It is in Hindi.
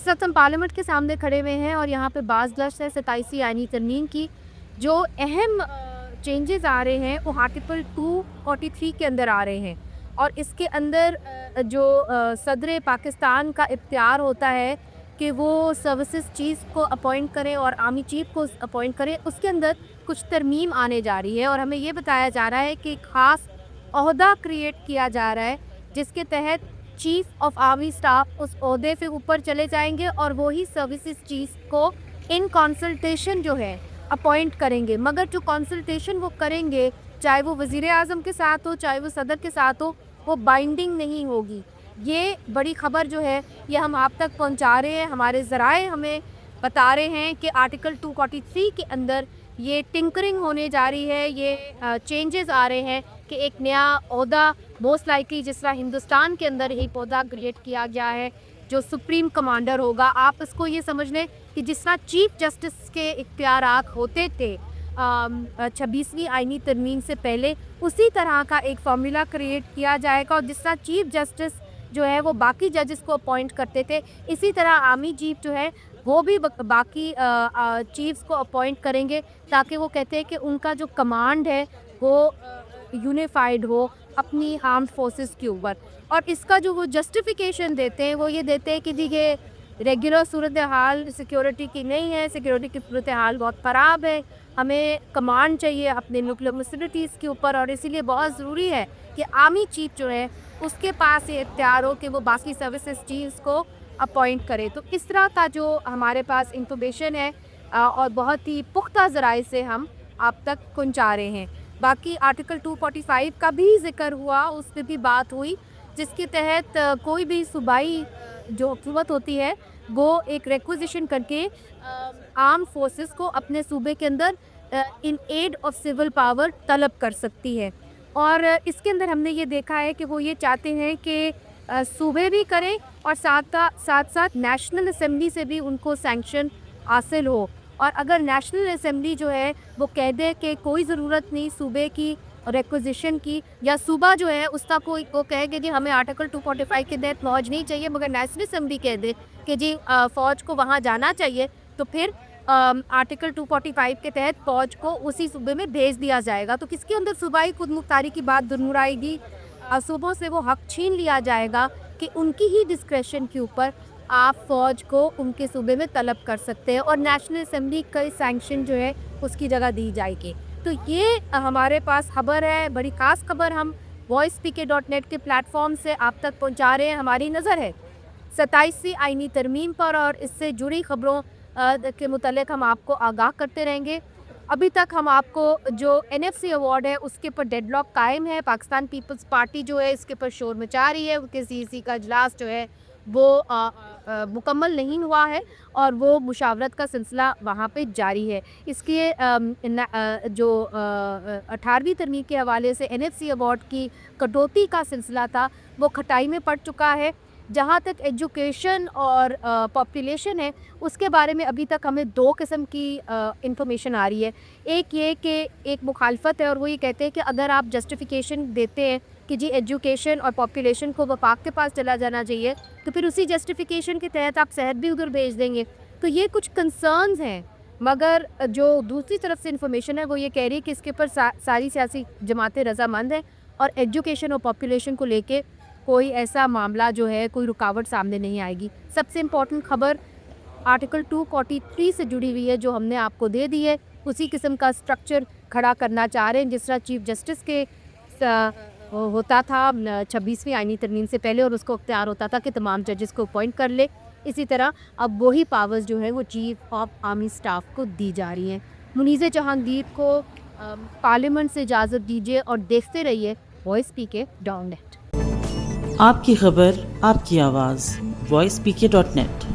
इस वक्त हम पार्लियामेंट के सामने खड़े हुए हैं और यहाँ पे बाज़-गश्त है 27वीं आईनी तरमीम की। जो अहम चेंजेस आ रहे हैं वो आर्टिकल 243 के अंदर आ रहे हैं और इसके अंदर जो सदर पाकिस्तान का इख्तियार होता है कि वो सर्विसेज चीफ को अपॉइंट करें और आर्मी चीफ को अपॉइंट करें, उसके अंदर कुछ तरमीम आने जा रही है और हमें ये बताया जा रहा है कि ख़ास ओहदा क्रिएट किया जा रहा है जिसके तहत चीफ ऑफ आर्मी स्टाफ उस ओहदे से ऊपर चले जाएंगे और वही सर्विसेज चीफ को इन कंसल्टेशन जो है अपॉइंट करेंगे। मगर जो कंसल्टेशन वो करेंगे, चाहे वो वज़ीर आज़म के साथ हो चाहे वो सदर के साथ हो, वो बाइंडिंग नहीं होगी। ये बड़ी ख़बर जो है ये हम आप तक पहुंचा रहे हैं। हमारे ज़राए हमें बता रहे हैं कि आर्टिकल 243 के अंदर ये टिंकरिंग होने जा रही है, ये चेंजेस आ रहे हैं कि एक नया ओहदा मोस्ट लाइकली जिस तरह हिंदुस्तान के अंदर ही ओहदा क्रिएट किया गया है जो सुप्रीम कमांडर होगा। आप इसको ये समझ लें कि जिस तरह चीफ जस्टिस के इख्तियारात होते थे 26वीं आईनी तरमीम से पहले, उसी तरह का एक फार्मूला क्रिएट किया जाएगा और जिस तरह चीफ जस्टिस जो है वो बाकी जजेस को अपॉइंट करते थे, इसी तरह आर्मी चीफ जो है वो भी बाकी चीफ्स को अपॉइंट करेंगे ताकि वो कहते हैं कि उनका जो कमांड है वो यूनिफाइड हो अपनी आर्म्ड फोर्सेस के ऊपर। और इसका जो वो जस्टिफिकेशन देते हैं वो ये देते हैं कि देखिए रेगुलर सूरत हाल सिक्योरिटी की नहीं है, सिक्योरिटी की सूरत हाल बहुत ख़राब है, हमें कमांड चाहिए अपने न्यूक्लियर फैसिलिटीज़ के ऊपर और इसीलिए बहुत ज़रूरी है कि आर्मी चीफ जो है उसके पास ये इख्तियार हो कि वो बाकी सर्विसेज चीफ्स को अपॉइंट करे। तो इस तरह का जो हमारे पास इंफॉर्मेशन है और बहुत ही पुख्ता ज़राए से हम आप तक पहुँचा रहे हैं। बाकी आर्टिकल 245 का भी ज़िक्र हुआ, उस पर भी बात हुई जिसके तहत कोई भी सूबाई जो हुकूमत होती है वो एक रिक्विजिशन करके आर्म फोर्सेस को अपने सूबे के अंदर in aid of civil power तलब कर सकती है। और इसके अंदर हमने ये देखा है कि वो ये चाहते हैं कि सूबे भी करें और साथ नेशनल असेंबली से भी उनको सैंक्शन हासिल हो। और अगर नेशनल असेंबली जो है वो कह दे कि कोई ज़रूरत नहीं सूबे की रिक्विजिशन की, या सूबा जो है उसका कोई वो कहेगा कि हमें आर्टिकल 245 के तहत फ़ौज नहीं चाहिए, मगर नेशनल असेंबली कह दे कि जी फ़ौज को वहाँ जाना चाहिए, तो फिर आर्टिकल 245 के तहत फ़ौज को उसी सूबे में भेज दिया जाएगा। तो किसके अंदर सूबाई खुद मुख्तारी की बात दुरूर आएगी, सूबों से वो हक़ छीन लिया जाएगा कि उनकी ही डिस्क्रेशन के ऊपर आप फ़ौज को उनके सूबे में तलब कर सकते हैं और नेशनल असेंबली का सैंक्शन जो है उसकी जगह दी जाएगी। तो ये हमारे पास खबर है, बड़ी ख़ास खबर हम voicepk.net के प्लेटफॉर्म से आप तक पहुंचा रहे हैं। हमारी नज़र है 27वीं आईनी तरमीम पर और इससे जुड़ी ख़बरों के मुतालिक हम आपको आगाह करते रहेंगे। अभी तक हम आपको जो NFC अवार्ड है उसके ऊपर डेडलॉक कायम है। पाकिस्तान पीपल्स पार्टी जो है इसके ऊपर शोर मचा रही है, उनके CEC का इजलास जो है वो मुकम्मल नहीं हुआ है और वो मुशावरत का सिलसिला वहाँ पे जारी है। इसके जो 18वीं तरमीम के हवाले से NFC अवार्ड की कटौती का सिलसिला था वो खटाई में पड़ चुका है। जहाँ तक एजुकेशन और पॉपुलेशन है उसके बारे में अभी तक हमें दो किस्म की इंफॉर्मेशन आ रही है। एक ये कि एक मुखालफत है और वो ये कहते हैं कि अगर आप जस्टिफिकेशन देते हैं कि जी एजुकेशन और पॉपुलेशन को वफाक के पास चला जाना चाहिए, तो फिर उसी जस्टिफिकेशन के तहत आप सेहत भी उधर भेज देंगे। तो ये कुछ कंसर्न्स हैं, मगर जो दूसरी तरफ से इंफॉर्मेशन है वो ये कह रही है कि इसके ऊपर सारी सियासी जमातें रजामंद हैं और एजुकेशन और पॉपुलेशन को लेके कोई ऐसा मामला जो है कोई रुकावट सामने नहीं आएगी। सबसे इम्पॉर्टेंट खबर आर्टिकल 243 से जुड़ी हुई है जो हमने आपको दे दी है। उसी किस्म का स्ट्रक्चर खड़ा करना चाह रहे हैं जिस तरह चीफ जस्टिस के होता था 26वीं आईनी तरमीम से पहले और उसको इख्तियार होता था कि तमाम जजेस को अपॉइंट कर ले। इसी तरह अब वही पावर्स जो है वो चीफ ऑफ आर्मी स्टाफ को दी जा रही हैं। मुनीज़ जहांगीर को पार्लियामेंट से इजाज़त दीजिए और देखते रहिए voicepk.net। आपकी खबर आपकी आवाज़ voicepk.net।